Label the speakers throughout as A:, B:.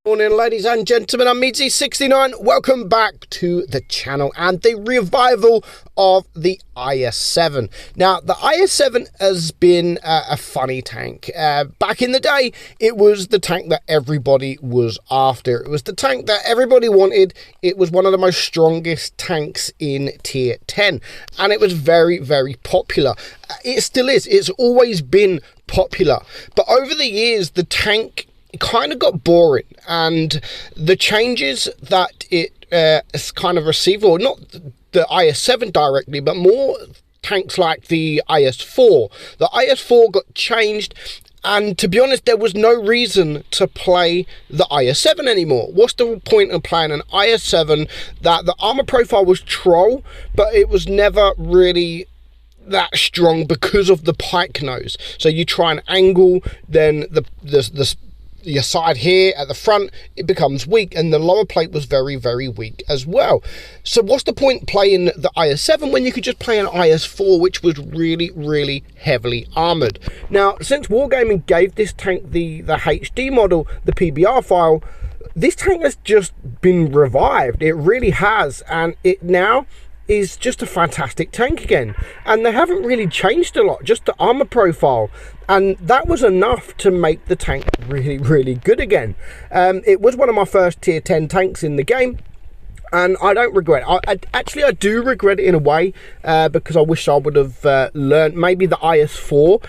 A: Morning, ladies and gentlemen, I'm meadsy69. Welcome back to the channel and the revival of the IS-7. Now, the IS-7 has been a funny tank. Back in the day, it was the tank that everybody was after. It was the tank that everybody wanted. It was one of the most strongest tanks in tier 10, and it was very, very popular. It still is. It's always been popular, but over the years, the tank kind of got boring, and the changes that it has kind of received, or not the IS-7 directly, but more tanks like the IS-4. The IS-4 got changed, and to be honest, there was no reason to play the IS-7 anymore. What's the point of playing an IS-7 that the armor profile was troll, but it was never really that strong because of the pike nose? So you try and angle, then your side here at the front, it becomes weak, and the lower plate was very, very weak as well. So what's the point playing the IS-7 when you could just play an IS-4, which was really, really heavily armored? Now, since Wargaming gave this tank the HD model, the PBR file, this tank has just been revived. It really has, and it now is just a fantastic tank again, and they haven't really changed a lot, just the armor profile, and that was enough to make the tank really, really good again. It was one of my first tier 10 tanks in the game, and I don't regret it. I do regret it in a way, because I wish I would have learned maybe the IS-4.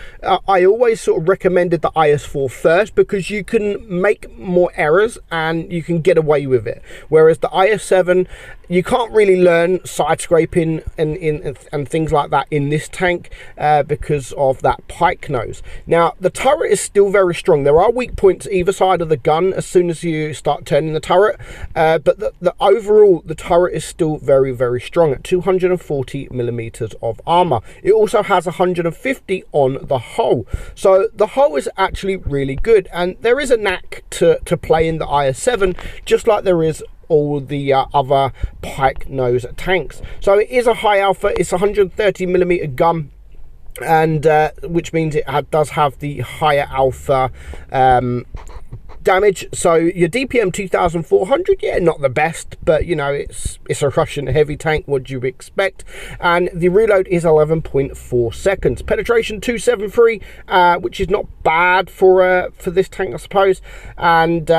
A: I always sort of recommended the IS-4 first, because you can make more errors and you can get away with it. Whereas the IS-7, you can't really learn side scraping and things like that in this tank because of that pike nose. Now, the turret is still very strong. There are weak points either side of the gun as soon as you start turning the turret, but the overall, the turret is still very, very strong at 240 millimeters of armor. It also has 150 on the hull, so the hull is actually really good, and there is a knack to playing the IS-7, just like there is all the other pike nose tanks. So it is a high alpha. It's 130 millimeter gun, and which means it does have the higher alpha damage. So your DPM 2400, yeah, not the best, but you know, it's a Russian heavy tank. What do you expect? And the reload is 11.4 seconds. Penetration 273, which is not bad for this tank, I suppose. And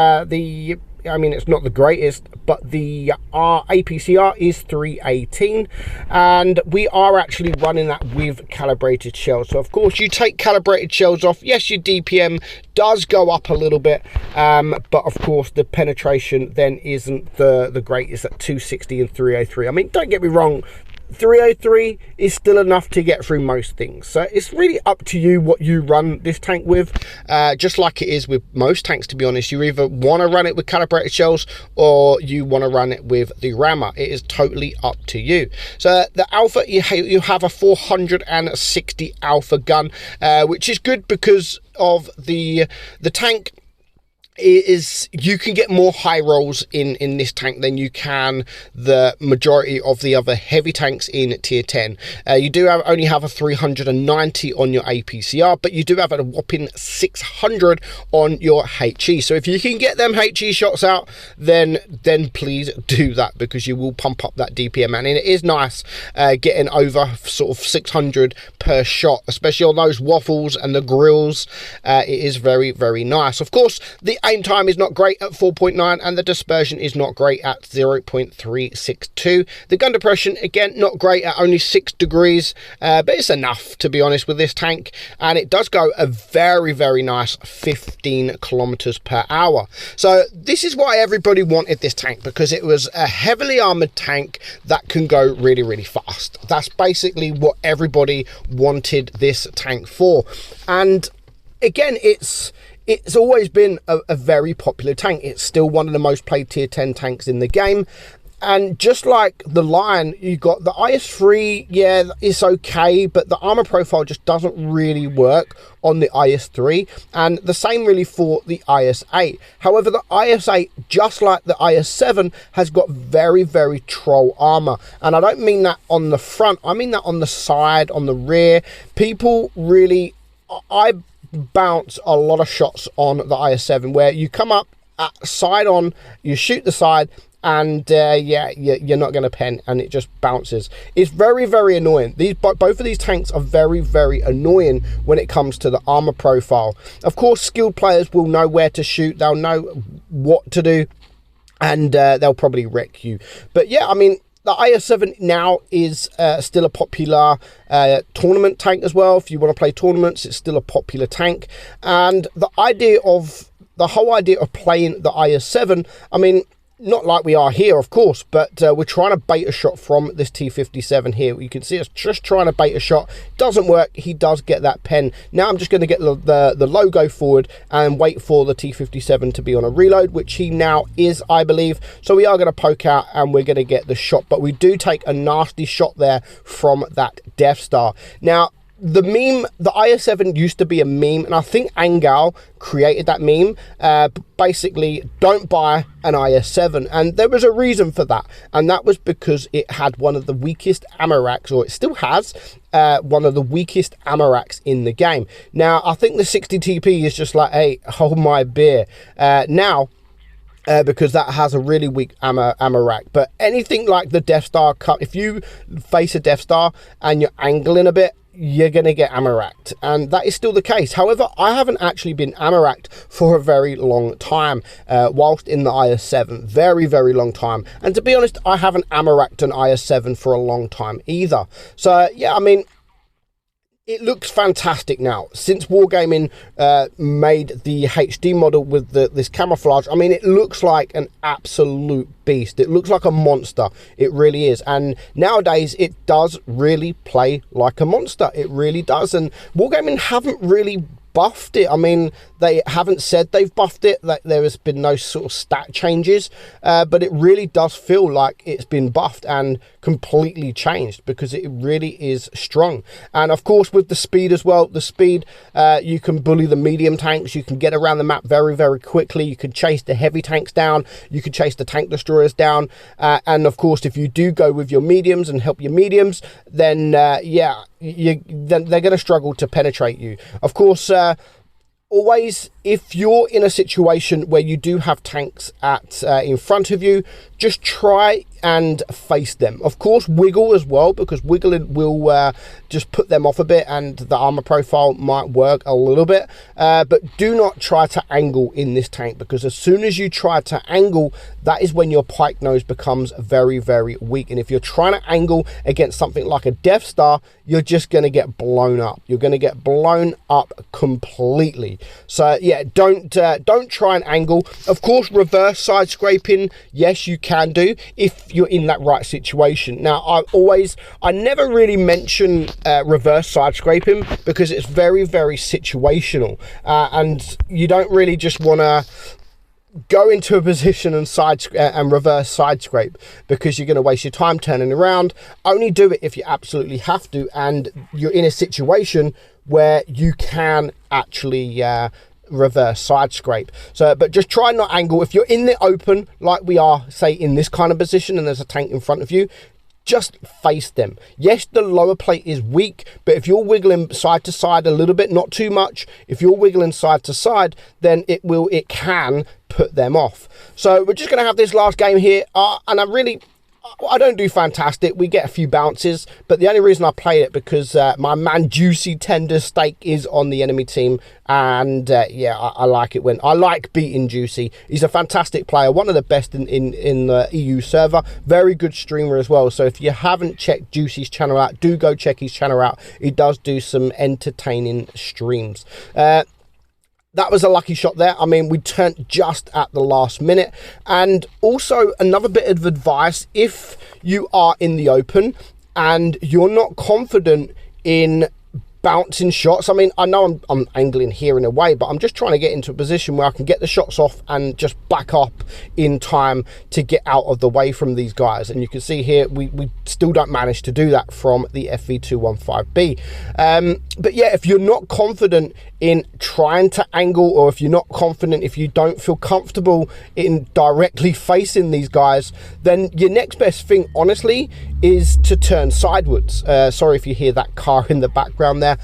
A: I mean, it's not the greatest, but the APCR is 318, and we are actually running that with calibrated shells. So of course, you take calibrated shells off, yes, your DPM does go up a little bit, but of course the penetration then isn't the greatest at 260 and 303. I mean, don't get me wrong, 303 is still enough to get through most things. So it's really up to you what you run this tank with, just like it is with most tanks, to be honest. You either want to run it with calibrated shells or you want to run it with the rammer. It is totally up to you. So the alpha, you have a 460 alpha gun, which is good because of the tank is, you can get more high rolls in this tank than you can the majority of the other heavy tanks in tier 10. You do only have a 390 on your APCR, but you do have a whopping 600 on your HE. So if you can get them HE shots out, then please do that, because you will pump up that DPM, and it is nice getting over sort of 600 per shot, especially on those waffles and the grills. It is very, very nice. Of course, the aim time is not great at 4.9, and the dispersion is not great at 0.362. The gun depression, again, not great at only 6 degrees, but it's enough, to be honest, with this tank, and it does go a very, very nice 15 kilometers per hour. So this is why everybody wanted this tank, because it was a heavily armored tank that can go really, really fast. That's basically what everybody wanted this tank for. And again, it's always been a very popular tank. It's still one of the most played tier 10 tanks in the game. And just like the Lion, you got the IS-3, yeah, it's okay, but the armor profile just doesn't really work on the IS-3, and the same really for the IS-8. However, the IS-8, just like the IS-7, has got very, very troll armor, and I don't mean that on the front, I mean that on the side, on the rear. People really, I bounce a lot of shots on the IS-7 where you come up side on, you shoot the side, and yeah, you're not going to pen, and it just bounces. It's very, very annoying. Both of these tanks are very, very annoying when it comes to the armor profile. Of course, skilled players will know where to shoot. They'll know what to do, and they'll probably wreck you. But yeah, I mean, the IS-7 now is still a popular tournament tank as well. If you want to play tournaments, it's still a popular tank. And the whole idea of playing the IS-7, I mean, not like we are here, of course, but we're trying to bait a shot from this T57 here. You can see us just trying to bait a shot. Doesn't work. He does get that pen. Now I'm just going to get the logo forward and wait for the T57 to be on a reload, which he now is, I believe. So we are going to poke out and we're going to get the shot, but we do take a nasty shot there from that Death Star. Now, the meme, the IS-7 used to be a meme, and I think Angal created that meme. Basically, don't buy an IS-7, and there was a reason for that, and that was because it had one of the weakest ammo racks, or it still has one of the weakest ammo racks in the game. Now, I think the 60 TP is just like, hey, hold my beer. Because that has a really weak ammo rack. But anything like the Death Star cut, if you face a Death Star and you're angling a bit, you're going to get ammo racked, and that is still the case. However, I haven't actually been ammo racked for a very long time whilst in the IS-7. Very, very long time. And to be honest, I haven't ammo racked an IS-7 for a long time either. So yeah, I mean, it looks fantastic now. Since Wargaming made the HD model with this camouflage, I mean, it looks like an absolute beast. It looks like a monster. It really is. And nowadays, it does really play like a monster. It really does. And Wargaming haven't really buffed it. I mean, they haven't said they've buffed it, like there has been no sort of stat changes, but it really does feel like it's been buffed and completely changed, because it really is strong. And of course, with the speed as well, the speed, you can bully the medium tanks, you can get around the map very, very quickly, you can chase the heavy tanks down, you can chase the tank destroyers down, and of course, if you do go with your mediums and help your mediums, then yeah, then they're going to struggle to penetrate you. Of course, always, if you're in a situation where you do have tanks in front of you, just try and face them. Of course, wiggle as well, because wiggling will just put them off a bit, and the armor profile might work a little bit, but do not try to angle in this tank, because as soon as you try to angle, that is when your pike nose becomes very, very weak. And if you're trying to angle against something like a Death Star, you're just going to get blown up. You're going to get blown up completely. So yeah, don't try and angle. Of course, reverse side scraping, yes, you can do if you're in that right situation. Now, I never really mention reverse side scraping, because it's very, very situational, and you don't really just want to go into a position and reverse side scrape, because you're going to waste your time turning around. Only do it if you absolutely have to, and you're in a situation where you can actually reverse side scrape. So, but just try not angle. If you're in the open, like we are, say in this kind of position, and there's a tank in front of you, just face them. Yes, the lower plate is weak, but if you're wiggling side to side a little bit, not too much, if you're wiggling side to side, then it can put them off. So we're just going to have this last game here, and I don't do fantastic. We get a few bounces, but the only reason I played it because my man Juicy Tender Steak is on the enemy team, and yeah, I like it when I like beating Juicy. He's a fantastic player, one of the best in the EU server, very good streamer as well. So if you haven't checked Juicy's channel out, do go check his channel out. He does do some entertaining streams. That was a lucky shot there. I mean, we turned just at the last minute. And also another bit of advice, if you are in the open and you're not confident in bouncing shots, I mean, I know I'm angling here in a way, but I'm just trying to get into a position where I can get the shots off and just back up in time to get out of the way from these guys. And you can see here, we still don't manage to do that from the FV215B. But yeah, if you're not confident in trying to angle, or if you're not confident, if you don't feel comfortable in directly facing these guys, then your next best thing, honestly, is to turn sideways. Sorry if you hear that car in the background there.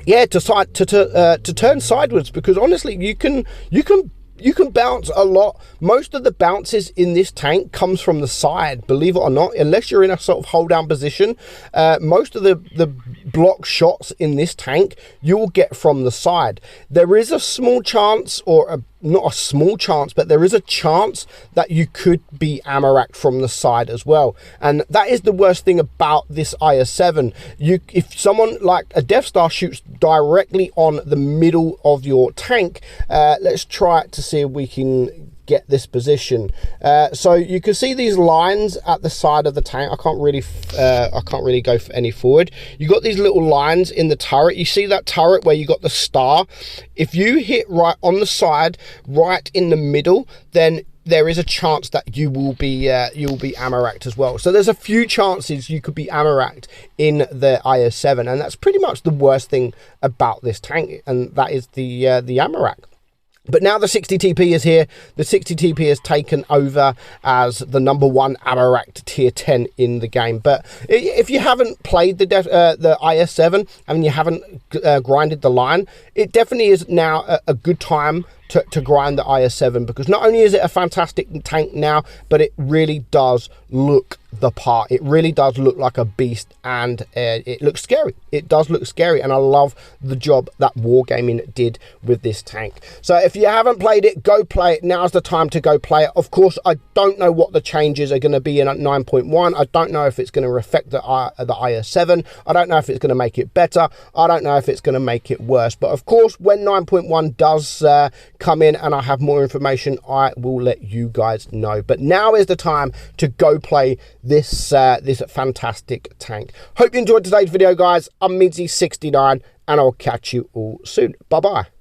A: Yeah, to turn sideways, because honestly, you can you can bounce a lot. Most of the bounces in this tank comes from the side, believe it or not. Unless you're in a sort of hold down position, most of the block shots in this tank you will get from the side. There is a small chance, or not a small chance, but there is a chance that you could be ammo racked from the side as well, and that is the worst thing about this IS-7. If someone like a Death Star shoots directly on the middle of your tank, let's try it to see if we can get this position. So you can see these lines at the side of the tank. I can't really go any forward. You got these little lines in the turret. You see that turret where you got the star? If you hit right on the side, right in the middle, then there is a chance that you will be ammo racked as well. So there's a few chances you could be ammo racked in the IS-7, and that's pretty much the worst thing about this tank, and that is the ammo rack. But now the 60 TP is here. The 60 TP has taken over as the #1 ammo racked tier 10 in the game. But if you haven't played the IS-7 and you haven't grinded the line, it definitely is now a good time to grind the IS-7, because not only is it a fantastic tank now, but it really does look the part. It really does look like a beast, and it looks scary. It does look scary, and I love the job that Wargaming did with this tank. So if you haven't played it, go play it. Now's the time to go play it. Of course, I don't know what the changes are going to be in 9.1. I don't know if it's going to affect the IS-7. I don't know if it's going to make it better. I don't know if it's going to make it worse. But of course, when 9.1 does come in and I have more information, I will let you guys know. But now is the time to go play this fantastic tank. Hope you enjoyed today's video, guys. I'm meadsy69, and I'll catch you all soon. Bye bye.